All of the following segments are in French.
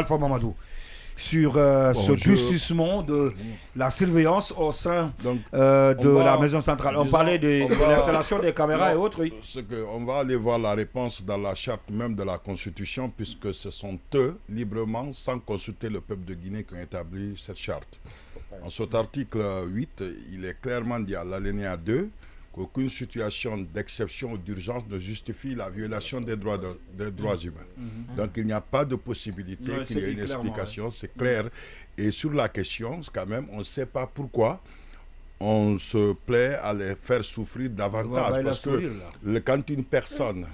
Alpha Mamadou, sur ce durcissement de la surveillance au sein de la maison centrale. On parlait de l'installation des caméras et autres. Oui. On va aller voir la réponse dans la charte même de la Constitution, puisque ce sont eux, librement, sans consulter le peuple de Guinée, qui ont établi cette charte. En cet article 8, il est clairement dit à l'alinéa 2 qu'aucune situation d'exception ou d'urgence ne justifie la violation des droits humains. Donc il n'y a pas de possibilité qu'il y ait une explication, c'est clair. Et sur la question, quand même, on ne sait pas pourquoi on se plaît à les faire souffrir davantage. Parce que quand une personne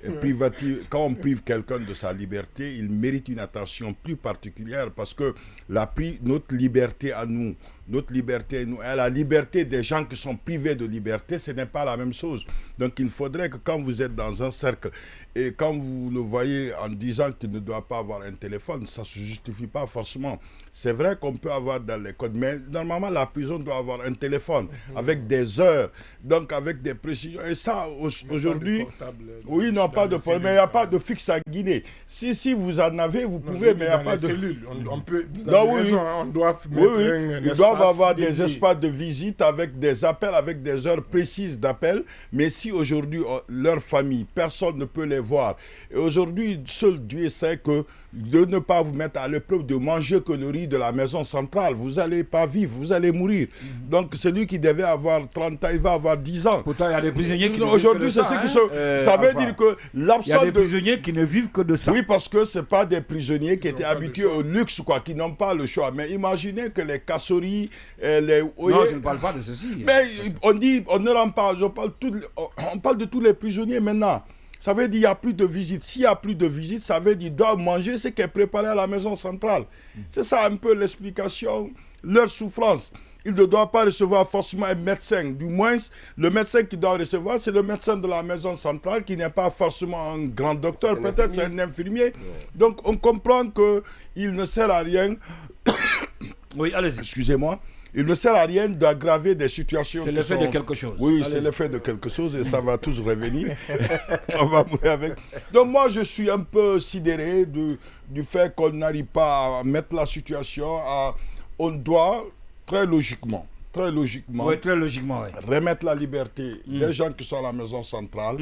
est privative, quand on prive quelqu'un de sa liberté, il mérite une attention plus particulière, parce que notre liberté à nous, et la liberté des gens qui sont privés de liberté, ce n'est pas la même chose. Donc il faudrait que quand vous êtes dans un cercle et quand vous le voyez en disant qu'il ne doit pas avoir un téléphone, ça ne se justifie pas forcément. C'est vrai qu'on peut avoir dans les codes, mais normalement la prison doit avoir un téléphone avec des heures, donc avec des précisions. Et ça, aujourd'hui, oui, non, pas de problème, mais il n'y a pas de fixe en Guinée. Si vous en avez, vous pouvez, mais il n'y a pas de cellules. On peut, vous avez raison, on doit mettre ils doivent avoir des espaces de visite avec des appels, avec des heures précises d'appel. Mais si aujourd'hui, leur famille, personne ne peut les voir, et aujourd'hui, seul Dieu sait que de ne pas vous mettre à l'épreuve de manger que le riz de la maison centrale, vous n'allez pas vivre, vous allez mourir. Donc celui qui devait avoir 30 ans, il va avoir 10 ans. Pourtant, il y a des prisonniers qui aujourd'hui, c'est ce qui ça veut dire que l'absence de... Il y a des prisonniers qui ne vivent que de ça. Oui, parce que ce pas des prisonniers qui étaient habitués au luxe, quoi, qui n'ont pas le choix. Mais imaginez que les casseries, les... Non, je ne parle pas de ceci. Mais on dit, on ne rend pas, on parle de tous les prisonniers maintenant. Ça veut dire qu'il n'y a plus de visite. S'il n'y a plus de visite, ça veut dire qu'ils doivent manger ce qui est préparé à la maison centrale. C'est ça un peu l'explication, leur souffrance. Ils ne doivent pas recevoir forcément un médecin. Du moins, le médecin qui doit recevoir, c'est le médecin de la maison centrale qui n'est pas forcément un grand docteur. Peut-être c'est un infirmier. Donc on comprend qu'il ne sert à rien. Oui, allez-y. Excusez-moi. Il ne sert à rien d'aggraver des situations. C'est l'effet de quelque chose. Oui, c'est l'effet de quelque chose et ça va tous revenir. On va mourir avec. Donc moi, je suis un peu sidéré du fait qu'on n'arrive pas à mettre la situation à... On doit, très logiquement, oui, remettre la liberté des gens qui sont à la maison centrale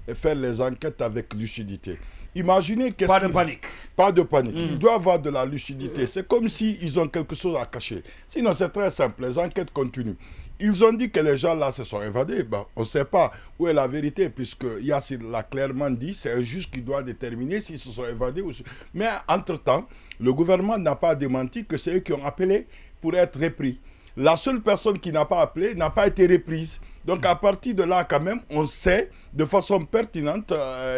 et faire les enquêtes avec lucidité. Imaginez pas de panique. Pas de panique. Il doit avoir de la lucidité. C'est comme s'ils ont quelque chose à cacher. Sinon, c'est très simple. Les enquêtes continuent. Ils ont dit que les gens là se sont évadés. Ben, on ne sait pas où est la vérité, puisque Yassir l'a clairement dit, c'est un juge qui doit déterminer s'ils se sont évadés. Mais entre-temps, le gouvernement n'a pas démenti que c'est eux qui ont appelé pour être repris. La seule personne qui n'a pas appelé n'a pas été reprise. Donc à partir de là, quand même, on sait de façon pertinente,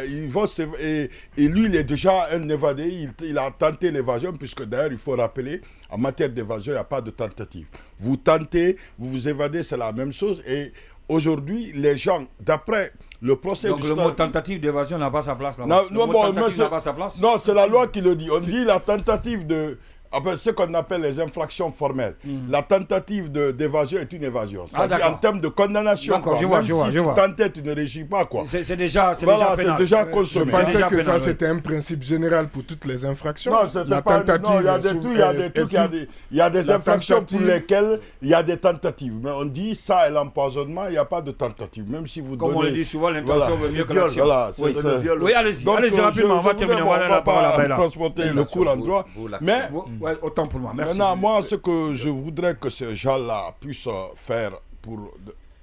et lui, il est déjà un évadé, il a tenté l'évasion, puisque d'ailleurs, il faut rappeler, en matière d'évasion, il n'y a pas de tentative. Vous tentez, vous vous évadez, c'est la même chose. Et aujourd'hui, les gens, d'après le procès... Donc le mot tentative d'évasion n'a pas sa place là-bas. Non, c'est la loi qui le dit. On dit la tentative de... Après, ce qu'on appelle les infractions formelles. La tentative d'évasion est une évasion. En termes de condamnation, je vois. tu tentais, tu ne réussis pas. C'est déjà consommé. Je pensais que ça, c'était un principe général pour toutes les infractions. Non, c'était pas... Non, il y a des trucs, il y a des infractions pour lesquelles il y a des tentatives. Mais on dit ça et l'empoisonnement, il n'y a pas de tentative. Même si vous donnez... Comme on le dit souvent, l'intention veut mieux que l'action. Voilà, oui, allez-y rapidement, on va terminer. On ne va pas transporter le cours en droit. Mais... Ouais, autant pour moi. Merci. Maintenant, moi, ce que je voudrais que ces gens-là puissent faire,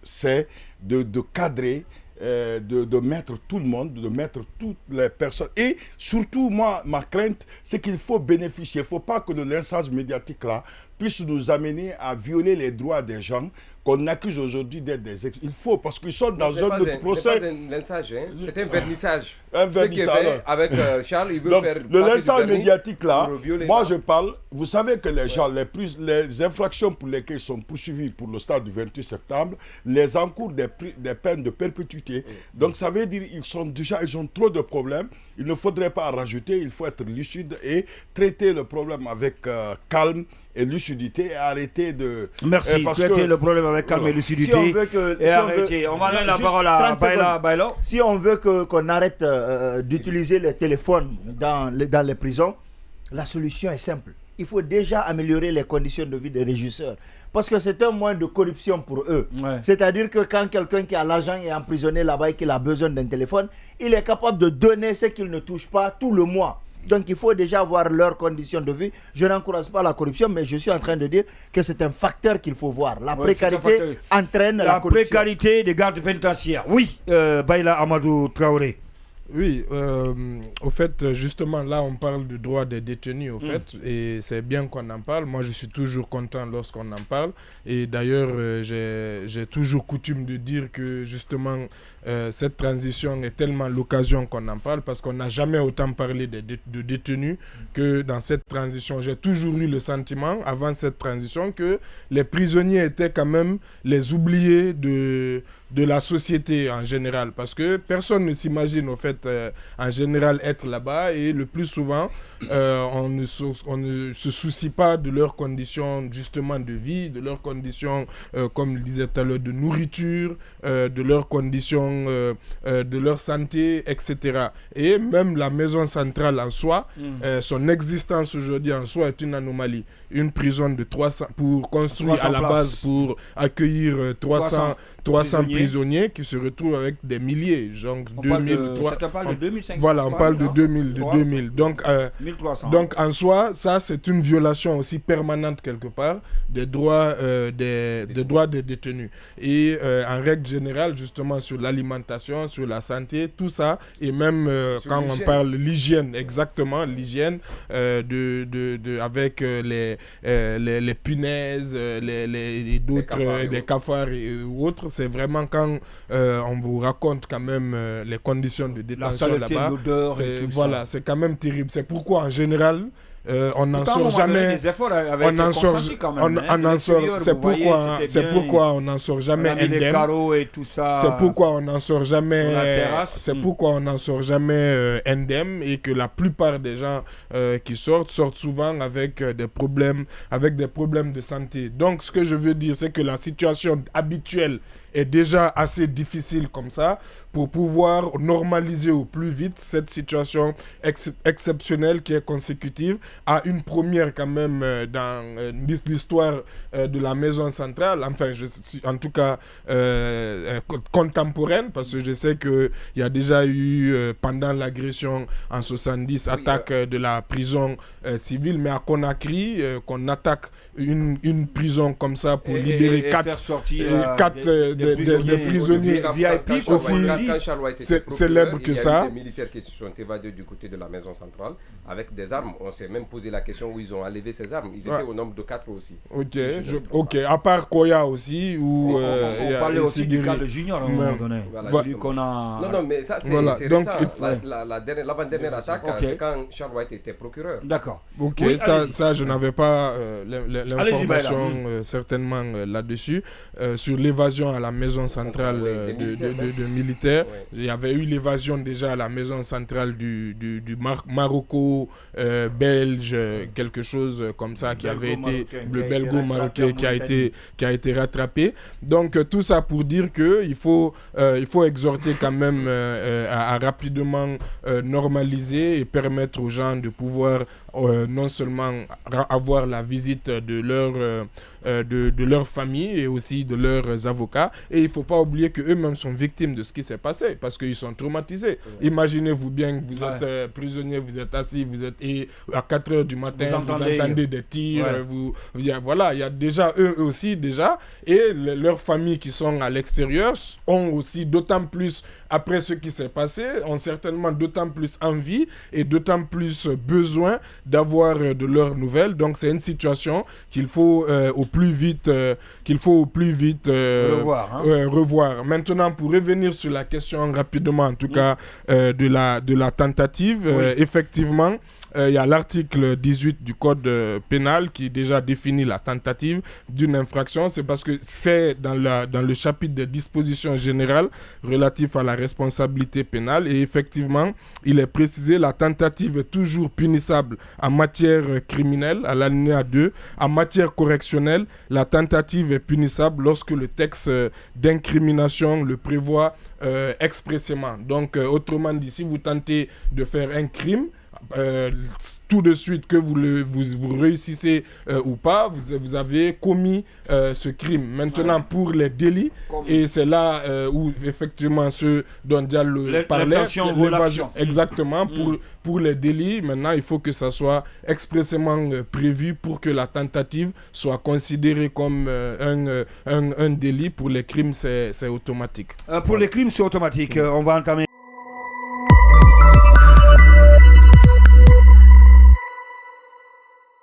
c'est de cadrer, de mettre tout le monde, de mettre toutes les personnes. Et surtout, moi, ma crainte, c'est qu'il faut bénéficier. Il ne faut pas que le lynchage médiatique-là puisse nous amener à violer les droits des gens qu'on accuse aujourd'hui d'être des il faut, parce qu'ils sont dans un autre procès. Ce n'est pas un lynchage, c'est un vernissage. Un vernissage. Avec Charles, il veut donc, faire... Le lynchage médiatique, là, moi je parle, vous savez que les gens, les infractions pour lesquelles ils sont poursuivis pour le stade du 28 septembre, les encourent des peines de perpétuité. Donc ça veut dire ils ont trop de problèmes. Il ne faudrait pas en rajouter, il faut être lucide et traiter le problème avec calme et lucidité et arrêter de... Merci, tu étais le problème avec calme et lucidité. Si on veut que, on va donner la parole à Bailo. Si on veut qu'on arrête d'utiliser les téléphones dans les prisons, la solution est simple. Il faut déjà améliorer les conditions de vie des régisseurs. Parce que c'est un moyen de corruption pour eux. Ouais. C'est-à-dire que quand quelqu'un qui a l'argent est emprisonné là-bas et qu'il a besoin d'un téléphone, il est capable de donner ce qu'il ne touche pas tout le mois. Donc il faut déjà voir leurs conditions de vie. Je n'encourage pas la corruption, mais je suis en train de dire que c'est un facteur qu'il faut voir. La précarité entraîne la corruption. La précarité des gardes pénitentiaires. Oui, Baïla Amadou Traoré. Oui, au fait, justement, là, on parle du droit des détenus, au fait, et c'est bien qu'on en parle. Moi, je suis toujours content lorsqu'on en parle. Et d'ailleurs, j'ai toujours coutume de dire que, justement, cette transition est tellement l'occasion qu'on en parle, parce qu'on n'a jamais autant parlé de détenus que dans cette transition. J'ai toujours eu le sentiment, avant cette transition, que les prisonniers étaient quand même les oubliés de la société en général, parce que personne ne s'imagine au fait en général être là-bas, et le plus souvent on ne se soucie pas de leurs conditions justement de vie, de leurs conditions comme je disais tout à l'heure de nourriture, de leurs conditions de leur santé, etc. Et même la maison centrale en soi, son existence aujourd'hui en soi est une anomalie. Une prison de 300 pour construire à la base pour accueillir 300 prisonniers qui se retrouvent avec des milliers, donc 2000, on parle de 2500. Voilà, on parle de 2000. Donc, 1300. Donc en soi, ça c'est une violation aussi permanente quelque part des droits des détenus. Et en règle générale, justement sur l'alimentation, sur la santé, tout ça, et même quand on parle l'hygiène, exactement l'hygiène avec les punaises, les cafards et autres. C'est vraiment quand on vous raconte quand même les conditions de détention là-bas. L'odeur et tout voilà, c'est quand même terrible. C'est pourquoi en général on n'en sort jamais. C'est pourquoi on n'en sort jamais indemne. C'est pourquoi on n'en sort jamais. C'est pourquoi on n'en sort jamais indemne, et que la plupart des gens qui sortent souvent avec des problèmes de santé. Donc ce que je veux dire, c'est que la situation habituelle est déjà assez difficile comme ça, pour pouvoir normaliser au plus vite cette situation exceptionnelle qui est consécutive à une première quand même dans l'histoire de la maison centrale, enfin en tout cas contemporaine, parce que je sais qu'il y a déjà eu pendant l'agression en 70 attaque de la prison civile, mais à Conakry qu'on attaque une prison comme ça pour libérer 4 des prisonniers VIP aussi célèbres que ça. Il y a eu des militaires qui se sont évadés du côté de la maison centrale avec des armes. On s'est même posé la question où ils ont enlevé ces armes. Ils étaient au nombre de 4 aussi. Ok, à part Koya aussi. On parlait aussi du cas de Junior à un moment donné. Non, mais ça c'est récent. L'avant-dernière attaque, c'est quand Charles White était procureur. D'accord. Ok, ça je n'avais pas l'information certainement là-dessus. Sur l'évasion à la maison centrale de militaires. Il y avait eu l'évasion déjà à la maison centrale du Marocco belge, quelque chose comme ça, qui avait été le belgo-marocain qui a été rattrapé. Donc tout ça pour dire qu'il faut exhorter quand même à rapidement normaliser et permettre aux gens de pouvoir non seulement avoir la visite de leur famille et aussi de leurs avocats, et il ne faut pas oublier qu'eux-mêmes sont victimes de ce qui s'est passé parce qu'ils sont traumatisés. Imaginez-vous bien que vous êtes prisonnier, vous êtes assis, et à 4 h du matin vous entendez des tirs, il y a déjà eux aussi et leurs familles qui sont à l'extérieur ont aussi d'autant plus, après ce qui s'est passé, ont certainement d'autant plus envie et d'autant plus besoin d'avoir de leurs nouvelles. Donc c'est une situation qu'il faut au plus vite revoir. Maintenant, pour revenir sur la question rapidement, en tout cas de la tentative, effectivement, il y a l'article 18 du code pénal qui déjà définit la tentative d'une infraction. C'est parce que c'est dans le chapitre des dispositions générales relatif à la responsabilité pénale, et effectivement, il est précisé la tentative est toujours punissable en matière criminelle, à l'alinéa 2. En matière correctionnelle, la tentative est punissable lorsque le texte d'incrimination le prévoit expressément. Donc, autrement dit, si vous tentez de faire un crime, tout de suite que vous réussissez ou pas, vous avez commis ce crime. Maintenant, pour les délits, et c'est là où effectivement ce dont Diallo parlait, l'intention vaut l'action. Exactement, pour les délits, maintenant il faut que ça soit expressément prévu pour que la tentative soit considérée comme un délit. Pour les crimes, c'est automatique. Pour les crimes, c'est automatique. On va entamer